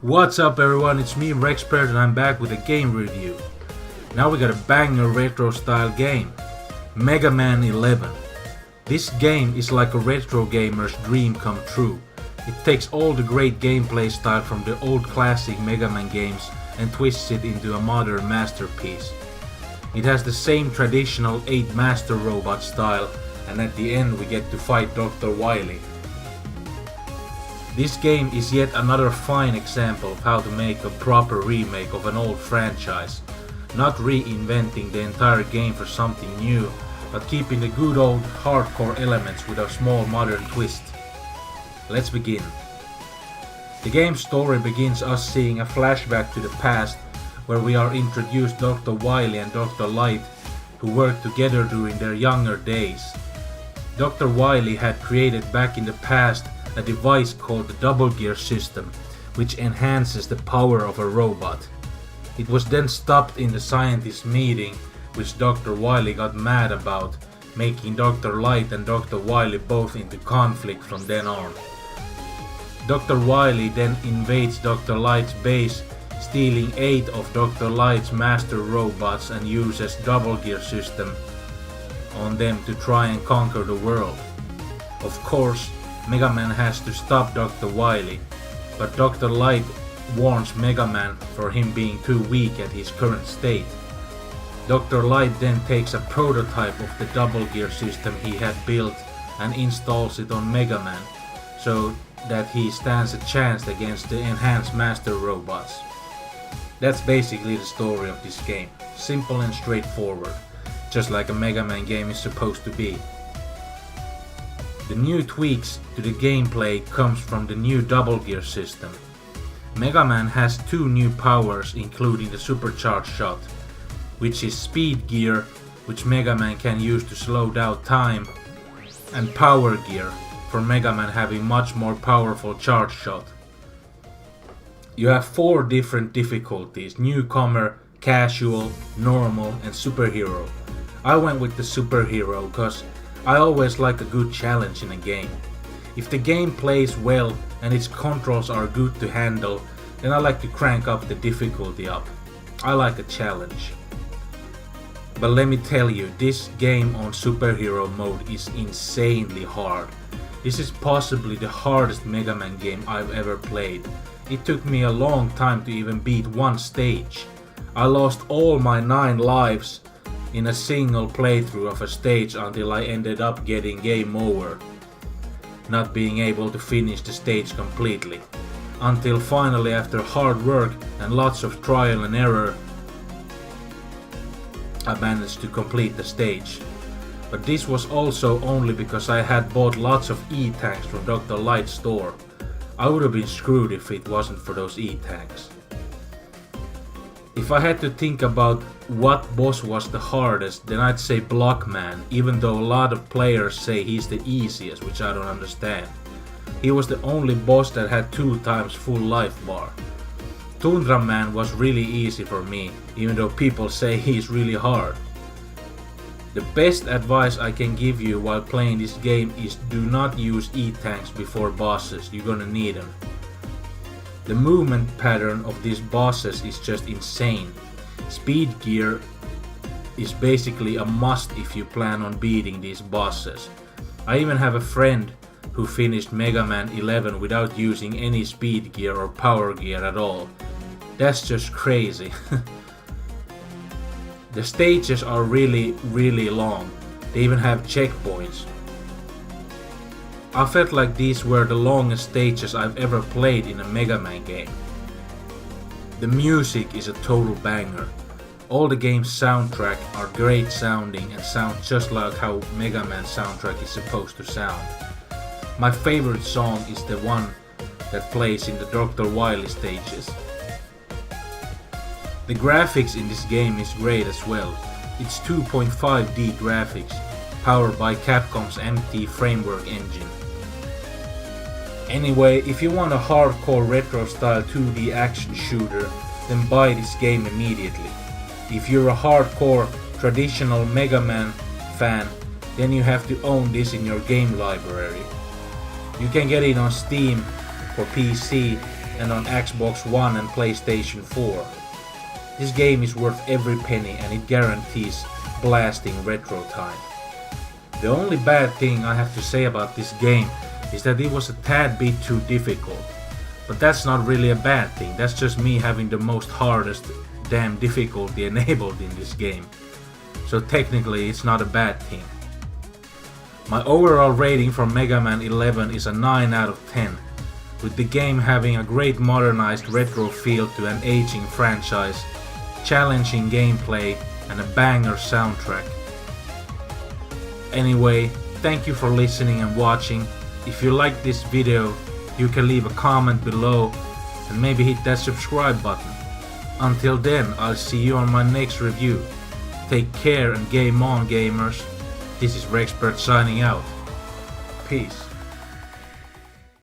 What's up everyone, it's me Rexpert and I'm back with a game review. Now we got a banger retro style game, Megaman 11. This game is like a retro gamer's dream come true. It takes all the great gameplay style from the old classic Megaman games and twists it into a modern masterpiece. It has the same traditional 8 master robot style, and at the end we get to fight Dr. Wily. This game is yet another fine example of how to make a proper remake of an old franchise, not reinventing the entire game for something new, but keeping the good old hardcore elements with a small modern twist. Let's begin. The game's story begins us seeing a flashback to the past, where we are introduced Dr. Wily and Dr. Light, who worked together during their younger days. Dr. Wily had created back in the past a device called the Double Gear system, which enhances the power of a robot. It was then stopped in the scientist meeting, which Dr. Wily got mad about, making Dr. Light and Dr. Wily both into conflict from then on. Dr. Wily then invades Dr. Light's base, stealing 8 of Dr. Light's master robots and uses Double Gear system on them to try and conquer the world. Of course, Megaman has to stop Dr. Wily, but Dr. Light warns Megaman for him being too weak at his current state. Dr. Light then takes a prototype of the Double Gear system he had built and installs it on Megaman, so that he stands a chance against the enhanced master robots. That's basically the story of this game, simple and straightforward, just like a Megaman game is supposed to be. The new tweaks to the gameplay comes from the new Double Gear system. Megaman has 2 new powers, including the supercharged shot, which is speed gear, which Megaman can use to slow down time, and power gear, for Megaman having much more powerful charge shot. You have 4 different difficulties: newcomer, casual, normal and superhero. I went with the superhero cause I always like a good challenge in a game. If the game plays well and its controls are good to handle, then I like to crank up the difficulty up. I like a challenge. But let me tell you, this game on superhero mode is insanely hard. This is possibly the hardest Megaman game I've ever played. It took me a long time to even beat one stage. I lost all my 9 lives in a single playthrough of a stage until I ended up getting game over, not being able to finish the stage completely. Until finally, after hard work and lots of trial and error, I managed to complete the stage. But this was also only because I had bought lots of E-tanks from Dr. Light's store. I would have been screwed if it wasn't for those E-tanks. If I had to think about what boss was the hardest, then I'd say Blockman, even though a lot of players say he's the easiest, which I don't understand. He was the only boss that had 2 times full life bar. Tundra Man was really easy for me, even though people say he's really hard. The best advice I can give you while playing this game is do not use E-tanks before bosses, you're gonna need them. The movement pattern of these bosses is just insane. Speed gear is basically a must if you plan on beating these bosses. I even have a friend who finished Megaman 11 without using any speed gear or power gear at all. That's just crazy. The stages are really long. They even have checkpoints. I felt like these were the longest stages I've ever played in a Megaman game. The music is a total banger. All the game's soundtrack are great sounding and sound just like how Megaman soundtrack is supposed to sound. My favorite song is the one that plays in the Dr. Wily stages. The graphics in this game is great as well. It's 2.5D graphics, powered by Capcom's MT framework engine. Anyway, if you want a hardcore retro style 2D action shooter, then buy this game immediately. If you're a hardcore traditional Megaman fan, then you have to own this in your game library. You can get it on Steam for PC and on Xbox One and PlayStation 4. This game is worth every penny and it guarantees blasting retro time. The only bad thing I have to say about this game is that it was a tad bit too difficult. But that's not really a bad thing, that's just me having the most hardest damn difficulty enabled in this game. So technically it's not a bad thing. My overall rating for Megaman 11 is a 9 out of 10, with the game having a great modernized retro feel to an aging franchise, challenging gameplay and a banger soundtrack. Anyway, thank you for listening and watching. If you liked this video, you can leave a comment below and maybe hit that subscribe button. Until then, I'll see you on my next review. Take care and game on, gamers. This is Rexpert signing out. Peace.